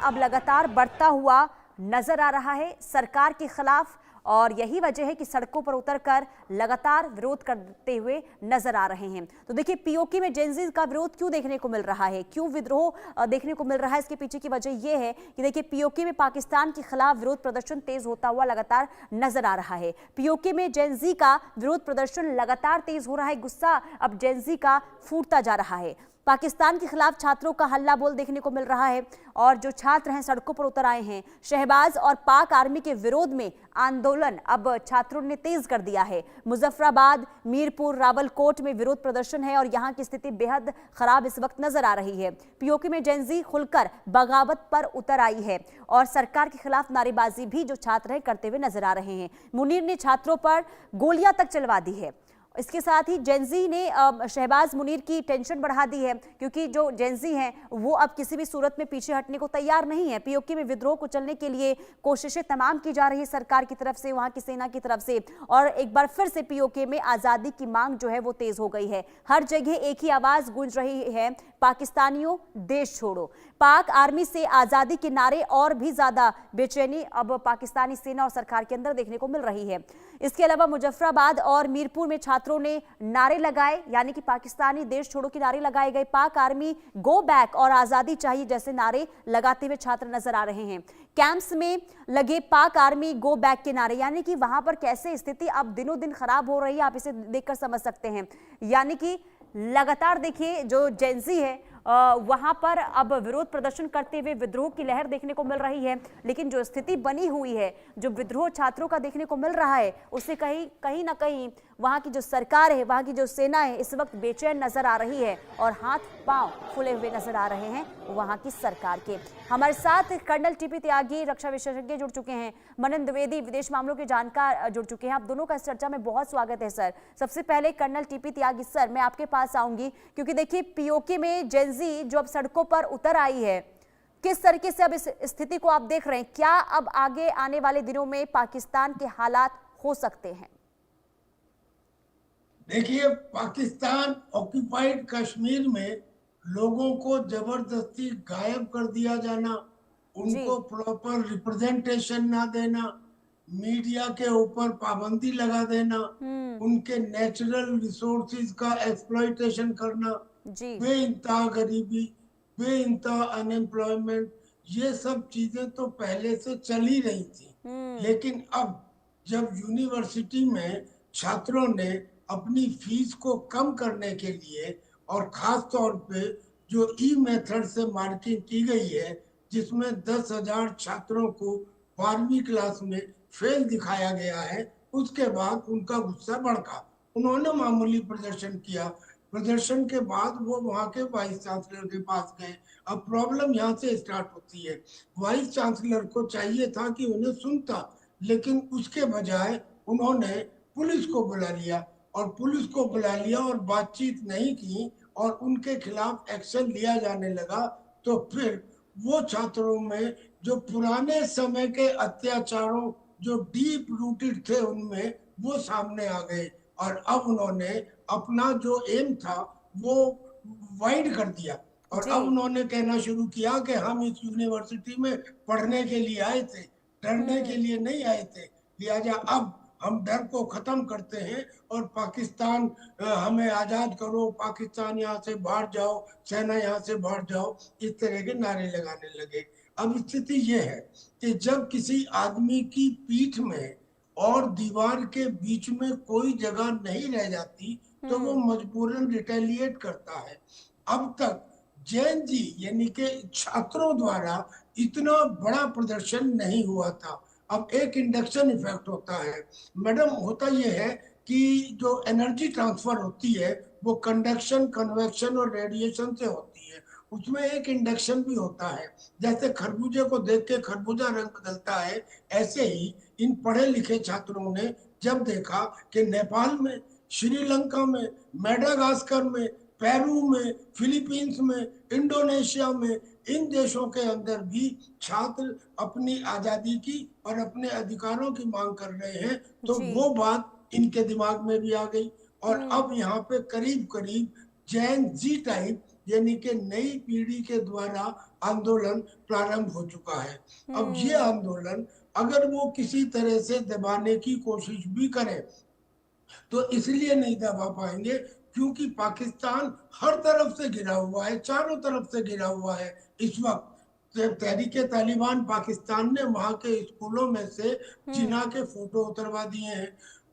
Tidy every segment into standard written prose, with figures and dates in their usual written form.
अब लगातार बढ़ता हुआ नजर आ रहा है सरकार के खिलाफ, और यही वजह है कि सड़कों पर उतरकर लगातार विरोध करते हुए नजर आ रहे हैं। तो देखिए, पीओके में जेनजी का विरोध क्यों देखने को मिल रहा है, क्यों विद्रोह देखने को मिल रहा है, इसके पीछे की वजह यह है कि देखिए, पीओके में पाकिस्तान के खिलाफ विरोध प्रदर्शन तेज होता हुआ लगातार नजर आ रहा है। पीओके में जेनजी का विरोध प्रदर्शन लगातार तेज हो रहा है, गुस्सा अब जेनजी का फूटता जा रहा है। पाकिस्तान के खिलाफ छात्रों का हल्ला बोल देखने को मिल रहा है और जो छात्र हैं सड़कों पर उतर आए हैं। शहबाज और पाक आर्मी के विरोध में आंदोलन अब छात्रों ने तेज कर दिया है। मुजफ्फराबाद, मीरपुर, रावलकोट में विरोध प्रदर्शन है और यहां की स्थिति बेहद खराब इस वक्त नजर आ रही है। पीओके में जेनजी खुलकर बगावत पर उतर आई है और सरकार के खिलाफ नारेबाजी भी जो छात्र हैं करते हुए नजर आ रहे हैं। मुनीर ने छात्रों पर गोलियां तक चलवा दी है। इसके साथ ही जेनजी ने शहबाज मुनीर की टेंशन बढ़ा दी है, क्योंकि जो जेनजी हैं वो अब किसी भी सूरत में पीछे हटने को तैयार नहीं है। पीओके में विद्रोह को चलने के लिए कोशिशें तमाम की जा रही है सरकार की तरफ से, वहां की सेना की तरफ से, और एक बार फिर से पीओके में आजादी की मांग जो है वो तेज हो गई है। हर जगह एक ही आवाज गूंज रही है, पाकिस्तानियों देश छोड़ो। पाक आर्मी से आजादी के नारे और भी ज्यादा बेचैनी अब पाकिस्तानी सेना और सरकार के अंदर देखने को मिल रही है। इसके अलावा मुजफ्फराबाद और मीरपुर में छात्रों ने नारे लगाए, यानी कि पाकिस्तानी देश छोड़ो के नारे लगाए गए। पाक आर्मी गो बैक और आजादी चाहिए जैसे नारे लगाते हुए छात्र नजर आ रहे हैं। कैंप्स में लगे पाक आर्मी गो बैक के नारे, यानी कि वहां पर कैसे स्थिति अब दिनों दिन खराब हो रही है, आप इसे देखकर समझ सकते हैं। यानी कि लगातार देखिए, जो जेनजी है वहां पर अब विरोध प्रदर्शन करते हुए विद्रोह की लहर देखने को मिल रही है। लेकिन जो स्थिति बनी हुई है, जो विद्रोह छात्रों का देखने को मिल रहा है, उससे कहीं ना कहीं वहां की जो सरकार है, वहां की जो सेना है इस वक्त बेचैन नजर आ रही है और हाथ पांव फूले हुए नजर आ रहे हैं वहां की सरकार के। हमारे साथ कर्नल टीपी त्यागी, रक्षा विशेषज्ञ जुड़ चुके हैं, मनन द्विवेदी, विदेश मामलों के जानकार जुड़ चुके हैं। आप दोनों का इस चर्चा में बहुत स्वागत है सर। सबसे पहले कर्नल टीपी त्यागी सर, मैं आपके पास आऊंगी, क्योंकि देखिए, पीओके में जेनजी जो अब सड़कों पर उतर आई है, किस तरीके से अब इस स्थिति को आप देख रहे हैं? क्या अब आगे आने वाले दिनों में पाकिस्तान के हालात हो सकते हैं? देखिए, पाकिस्तान ऑक्युपाइड कश्मीर में लोगों को जबरदस्ती गायब कर दिया जाना, उनको प्रॉपर रिप्रेजेंटेशन ना देना, मीडिया के ऊपर पाबंदी लगा देना, उनके नेचुरल रिसोर्सेज का एक्सप्लॉइटेशन करना, बेइंतहा गरीबी, बेइंतहा अनएम्प्लॉयमेंट, ये सब चीजें तो पहले से चल ही रही थी। लेकिन अब जब यूनिवर्सिटी में छात्रों ने अपनी फीस को कम करने के लिए और खास तौर पे जो ई मेथड से मार्किंग की गई है, जिसमें 10,000 छात्रों को 12वीं क्लास में फेल दिखाया गया है, उसके बाद उनका गुस्सा भड़का। उन्होंने मामूली प्रदर्शन किया। प्रदर्शन के बाद वो वहां के वाइस चांसलर के पास गए। अब प्रॉब्लम यहाँ से स्टार्ट होती है। वाइस चांसलर को चाहिए था कि उन्हें सुनता, लेकिन उसके बजाय उन्होंने पुलिस को बुला लिया और बातचीत नहीं की और उनके खिलाफ एक्शन लिया जाने लगा। तो फिर वो छात्रों में जो पुराने समय के अत्याचारों जो डीप रूटेड थे उनमें वो सामने आ गए और अब उन्होंने अपना जो एम था वो वाइड कर दिया और अब उन्होंने कहना शुरू किया कि हम इस यूनिवर्सिटी में पढ़ने के लिए आए थे, डरने के लिए नहीं आए थे। लिहाजा अब हम डर को खत्म करते हैं और पाकिस्तान हमें आजाद करो, पाकिस्तान यहाँ से बाहर जाओ, सेना यहाँ से बाहर जाओ, इस तरह के नारे लगाने लगे। अब स्थिति ये है कि जब किसी आदमी की पीठ में और दीवार के बीच में कोई जगह नहीं रह जाती तो वो मजबूरन रिटेलिएट करता है। अब तक जेएनजी यानी कि छात्रों द्वारा इतना बड़ा प्रदर्शन नहीं हुआ था। अब एक इंडक्शन इफेक्ट होता है मैडम। होता यह है कि जो एनर्जी ट्रांसफर होती है वो कंडक्शन, कन्वेक्शन और रेडिएशन से होती है। उसमें एक इंडक्शन भी होता है। जैसे खरबूजे को देख के खरबूजा रंग बदलता है, ऐसे ही इन पढ़े लिखे छात्रों ने जब देखा कि नेपाल में, श्रीलंका में, मेडागास्कर में, पेरू में, फिलीपींस में, इंडोनेशिया में, इन देशों के अंदर भी छात्र अपनी आजादी की और अपने अधिकारों की मांग कर रहे हैं, तो वो बात इनके दिमाग में भी आ गई और अब यहाँ पे करीब करीब जैन जी टाइप यानी कि नई पीढ़ी के द्वारा आंदोलन प्रारंभ हो चुका है। अब ये आंदोलन अगर वो किसी तरह से दबाने की कोशिश भी करे तो इसलिए नहीं दबा पाएंगे क्योंकि पाकिस्तान हर तरफ से घिरा हुआ है, चारों तरफ से घिरा हुआ है। इस वक्त तहरीके तालिबान पाकिस्तान ने वहां के स्कूलों में से जिना के फोटो उतरवा दिए हैं।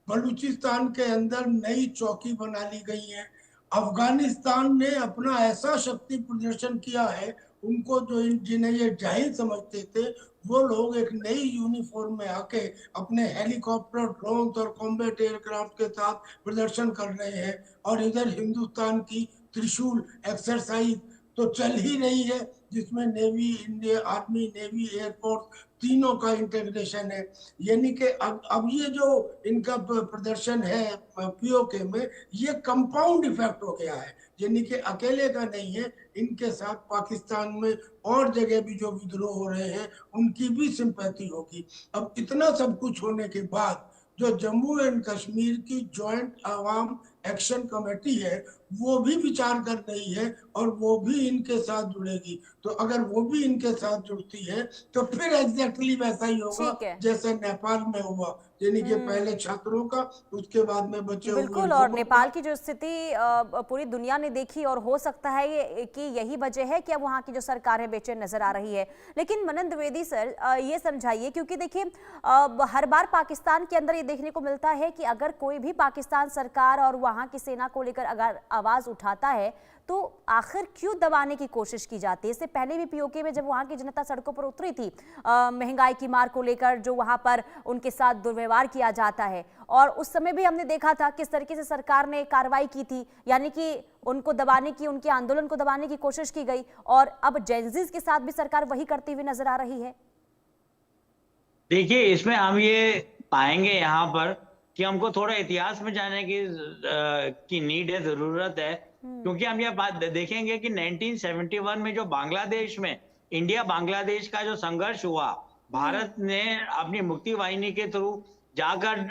बलूचिस्तान के अंदर नई चौकी बना ली गई है। अफगानिस्तान ने अपना ऐसा शक्ति प्रदर्शन किया है, उनको जो जिन्हें ये जाहिल समझते थे वो लोग एक नई यूनिफॉर्म में आके अपने हेलीकॉप्टर, ड्रोन और कॉम्बैट एयरक्राफ्ट के साथ प्रदर्शन कर रहे हैं। और इधर हिंदुस्तान की त्रिशूल एक्सरसाइज तो चल ही रही है, जिसमें navy, Indian army, navy, air force तीनों का इंटीग्रेशन है। यानी कि अब ये जो इनका प्रदर्शन है पीओके में, ये कंपाउंड इफेक्ट हो गया है, यानी कि अकेले का नहीं है, इनके साथ पाकिस्तान में और जगह भी जो विद्रोह हो रहे हैं उनकी भी सिंपैथी होगी। अब इतना सब कुछ होने के बाद जो जम्मू एंड कश्मीर की जॉइंट अवाम एक्शन कमेटी है वो भी विचार कर रही है और वो भी इनके साथ जुड़ेगी। तो अगर वो भी इनके साथ जुड़ती है तो फिर एग्जैक्टली वैसा ही होगा जैसे नेपाल में हुआ, यानी कि पहले छात्रों का, उसके बाद में बचे हुए। बिल्कुल, और नेपाल की जो स्थिति पूरी दुनिया ने देखी और हो सकता है कि यही वजह है कि अब वहाँ की जो सरकार है बेचैन नजर आ रही है। लेकिन मनन द्विवेदी सर, ये समझाइए, क्योंकि देखिए हर बार पाकिस्तान के अंदर ये देखने को मिलता है कि अगर कोई भी पाकिस्तान सरकार और वहाँ की सेना को लेकर अगर आवाज उठाता है तो आखिर क्यों दबाने की कोशिश की जाती है? इससे पहले भी पीओके में जब वहां की जनता सड़कों पर उतरी थी महंगाई की मार को लेकर, जो वहां पर उनके साथ दुर्व्यवहार किया जाता है, और उस समय भी हमने देखा था किस तरीके से सरकार ने कार्रवाई की थी, यानी कि उनको दबाने की, उनके आंदोलन को दबाने की कोशिश की गई। और अब जेनजीज के साथ भी सरकार वही करती हुई नजर आ रही है। देखिए, इसमें हम ये पाएंगे यहाँ पर कि हमको थोड़ा इतिहास में जाने की नीड है, जरूरत है, क्योंकि हम ये बात देखेंगे कि 1971 में जो बांग्लादेश में इंडिया बांग्लादेश का जो संघर्ष हुआ, भारत ने अपनी मुक्ति वाहिनी के थ्रू जाकर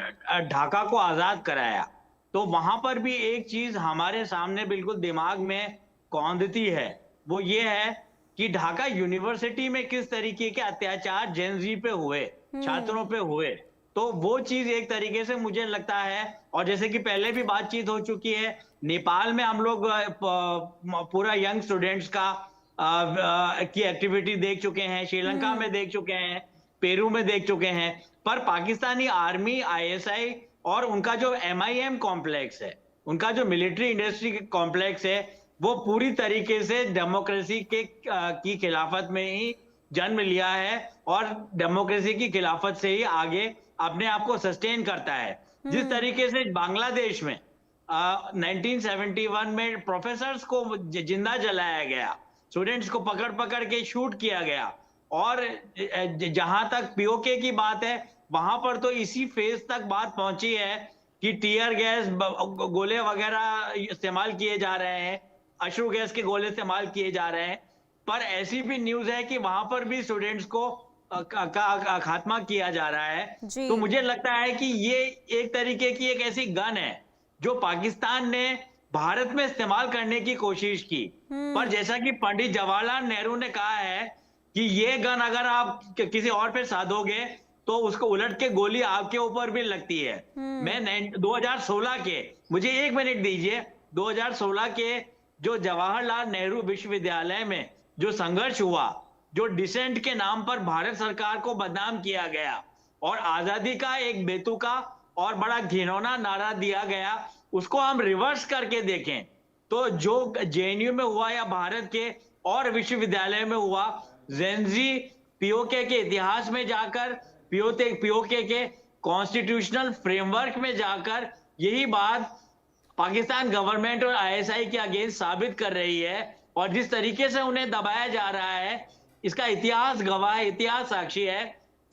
ढाका को आजाद कराया। तो वहां पर भी एक चीज हमारे सामने बिल्कुल दिमाग में कौंधती है, वो ये है कि ढाका यूनिवर्सिटी में किस तरीके के अत्याचार जेनजी पे हुए, छात्रों पे हुए। तो वो चीज एक तरीके से मुझे लगता है, और जैसे कि पहले भी बातचीत हो चुकी है, नेपाल में हम लोग पूरा यंग स्टूडेंट्स का की एक्टिविटी देख चुके हैं, श्रीलंका में देख चुके हैं, पेरू में देख चुके हैं, पर पाकिस्तानी आर्मी, आईएसआई और उनका जो एमआईएम कॉम्प्लेक्स है, उनका जो मिलिट्री इंडस्ट्री कॉम्प्लेक्स है, वो पूरी तरीके से डेमोक्रेसी की खिलाफत में ही जन्म लिया है और डेमोक्रेसी की खिलाफत से ही आगे अपने आप को सस्टेन करता है। जिस तरीके से बांग्लादेश में 1971 में प्रोफेसर्स को जिंदा जलाया गया, स्टूडेंट्स को पकड़ पकड़ के शूट किया गया, और जहां तक पीओके की बात है वहां पर तो इसी फेज तक बात पहुंची है कि टीयर गैस, गोले वगैरह इस्तेमाल किए जा रहे हैं, अश्रु गैस के गोले इस्तेमाल किए जा रहे हैं। पर ऐसी भी न्यूज है कि वहां पर भी स्टूडेंट्स को का खात्मा किया जा रहा है। तो मुझे लगता है कि ये एक तरीके की एक ऐसी गन है जो पाकिस्तान ने भारत में इस्तेमाल करने की कोशिश की, पर जैसा कि पंडित जवाहरलाल नेहरू ने कहा है कि ये गन अगर आप किसी और पे साधोगे तो उसको उलट के गोली आपके ऊपर भी लगती है। मैं 2016 के, मुझे 1 मिनट दीजिए, 2016 के जो जवाहरलाल नेहरू विश्वविद्यालय में जो संघर्ष हुआ, जो डिसेंट के नाम पर भारत सरकार को बदनाम किया गया और आजादी का एक बेतुका और बड़ा घिनौना नारा दिया गया, उसको हम रिवर्स करके देखें तो जो जेएनयू में हुआ या भारत के और विश्वविद्यालय में हुआ, जेनजी पीओके के इतिहास में जाकर, पीओके के कॉन्स्टिट्यूशनल फ्रेमवर्क में जाकर यही बात पाकिस्तान गवर्नमेंट और आईएसआई के अगेंस्ट साबित कर रही है। और जिस तरीके से उन्हें दबाया जा रहा है, इसका इतिहास गवाह है, इतिहास साक्षी है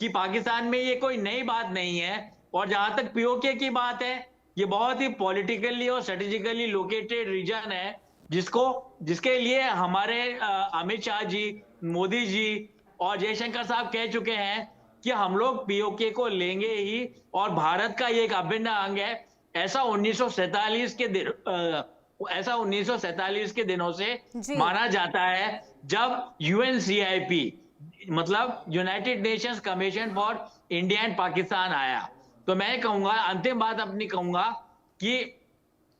कि पाकिस्तान में ये कोई नई बात नहीं है। और जहां तक पीओके की बात है, ये बहुत ही पॉलिटिकली और स्ट्रेटेजिकली लोकेटेड रीजन है, जिसके लिए हमारे अमित शाह जी, मोदी जी और जयशंकर साहब कह चुके हैं कि हम लोग पीओके को लेंगे ही और भारत का ये एक अभिन्न अंग है। ऐसा 1947 ऐसा 1947 के दिनों से जी। माना जाता है, जब यूएनसीआईपी मतलब United Nations commission for India and Pakistan आया। तो मैं कहूंगा, अंतिम बात अपनी कहूंगा कि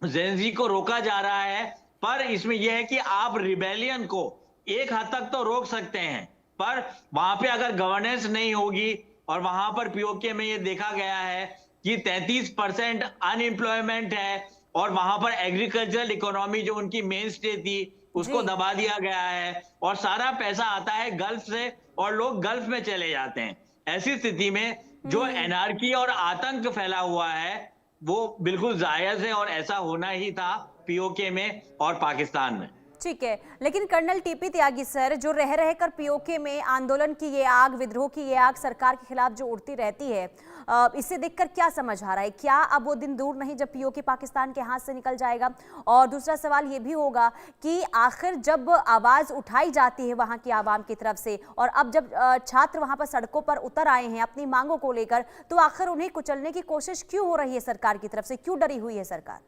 जेनजी को रोका जा रहा है, पर इसमें यह है कि आप रिबेलियन को एक हद तक तो रोक सकते हैं, पर वहां पे अगर गवर्नेंस नहीं होगी, और वहां पर पीओके में ये देखा गया है कि 33% अनएम्प्लॉयमेंट है, और वहां पर एग्रीकल्चरल इकोनॉमी जो उनकी मेन स्टे थी उसको जी। दबा दिया गया है, और सारा पैसा आता है गल्फ से और लोग गल्फ में चले जाते हैं। ऐसी स्थिति में जो एनार्की और आतंक फैला हुआ है वो बिल्कुल जायज है, और ऐसा होना ही था पीओके में और पाकिस्तान में। ठीक है, लेकिन कर्नल टीपी त्यागी सर, जो रह रहकर पीओके में आंदोलन की ये आग, विद्रोह की ये आग सरकार के खिलाफ जो उड़ती रहती है, इसे देखकर क्या समझ आ रहा है? क्या अब वो दिन दूर नहीं जब पीओके पाकिस्तान के हाथ से निकल जाएगा? और दूसरा सवाल ये भी होगा कि आखिर जब आवाज उठाई जाती है वहां की आवाम की तरफ से, और अब जब छात्र वहां पर सड़कों पर उतर आए हैं अपनी मांगों को लेकर, तो आखिर उन्हें कुचलने की कोशिश क्यों हो रही है सरकार की तरफ से? क्यों डरी हुई है सरकार?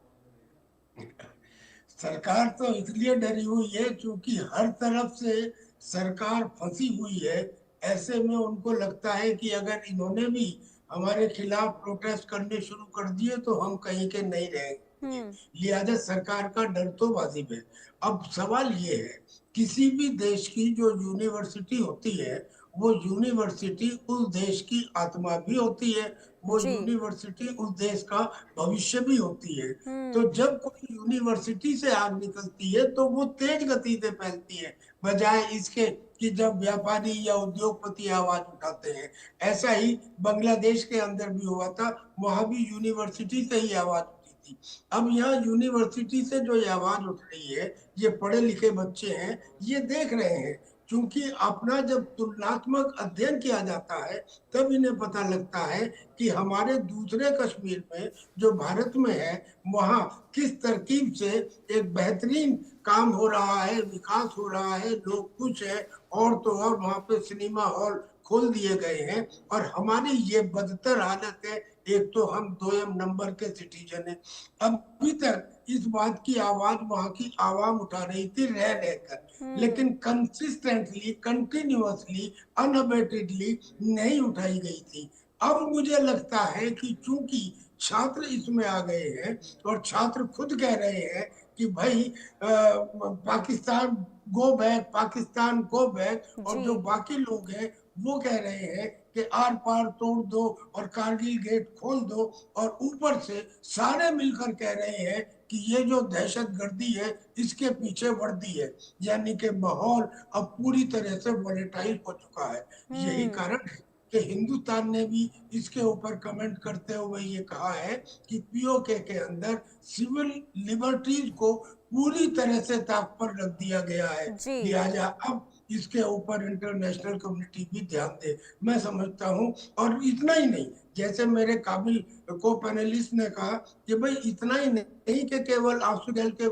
सरकार तो इसलिए डरी हुई है क्योंकि हर तरफ से सरकार फंसी हुई है। ऐसे में उनको लगता है कि अगर इन्होंने भी हमारे खिलाफ प्रोटेस्ट करने शुरू कर दिए तो हम कहीं के नहीं रहेंगे। लिहाजा सरकार का डर तो वाजिब है। अब सवाल ये है, किसी भी देश की जो यूनिवर्सिटी होती है, वो यूनिवर्सिटी उस देश की आत्मा भी होती है, वो जी। यूनिवर्सिटी उस देश का भविष्य भी होती है। तो जब कोई यूनिवर्सिटी से आग निकलती है तो वो तेज गति से फैलती है, बजाय इसके कि जब व्यापारी या उद्योगपति आवाज उठाते हैं। ऐसा ही बांग्लादेश के अंदर भी हुआ था, वहां भी यूनिवर्सिटी से ही आवाज उठी थी। अब यहाँ यूनिवर्सिटी से जो ये आवाज उठ रही है, ये पढ़े लिखे बच्चे हैं, ये देख रहे हैं। क्योंकि अपना जब तुलनात्मक अध्ययन किया जाता है तब इन्हें पता लगता है कि हमारे दूसरे कश्मीर में जो भारत में है, वहाँ किस तरकीब से एक बेहतरीन काम हो रहा है, विकास हो रहा है, लोग खुश हैं, और तो और वहाँ पे सिनेमा हॉल खोल दिए गए हैं। और हमारी ये बदतर हालत है, एक तो हम 2 नंबर के सिटीजन हैं। अभी तक इस बात की आवाज वहां की आवाम उठा रही थी रह रहकर, लेकिन कंसिस्टेंटली, कंटिन्यूअसली, अनअबेटेडली नहीं उठाई गई थी। अब मुझे लगता है कि चूंकि छात्र इसमें आ गए हैं और छात्र खुद कह रहे हैं कि भाई Pakistan go back, Pakistan go back, और जो बाकी लोग हैं वो कह रहे हैं कि आर पार तोड़ दो और कारगिल गेट खोल दो, और ऊपर से सारे मिलकर कह रहे हैं कि ये जो दहशतगर्दी है इसके पीछे वर्दी है। यानी कि माहौल अब पूरी तरह से वोलेटाइल हो चुका है। यही कारण है कि हिंदुस्तान ने भी इसके ऊपर कमेंट करते हुए ये कहा है कि पीओके के अंदर सिविल लिबर्टीज को पूरी तरह से ताक पर रख दिया गया है। लिहाजा अब इसके ऊपर इंटरनेशनल कम्युनिटी भी ध्यान दे, मैं समझता हूँ। और इतना ही नहीं, जैसे मेरे काबिल को पैनलिस्ट ने कहा कि भाई इतना ही नहीं कि केवल आंसू गैल के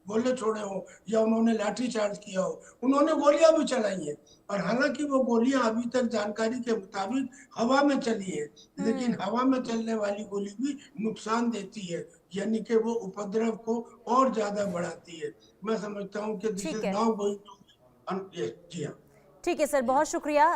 गोले छोड़े हो या उन्होंने लाठी चार्ज किया हो, उन्होंने गोलियां भी चलाई है। और हालांकि वो गोलियां अभी तक जानकारी के मुताबिक हवा में चली है, लेकिन हवा में चलने वाली गोली भी नुकसान देती है, यानी कि वो उपद्रव को और ज्यादा बढ़ाती है। मैं समझता हूँ कि this is now going to. जी हाँ, ठीक है सर, बहुत शुक्रिया।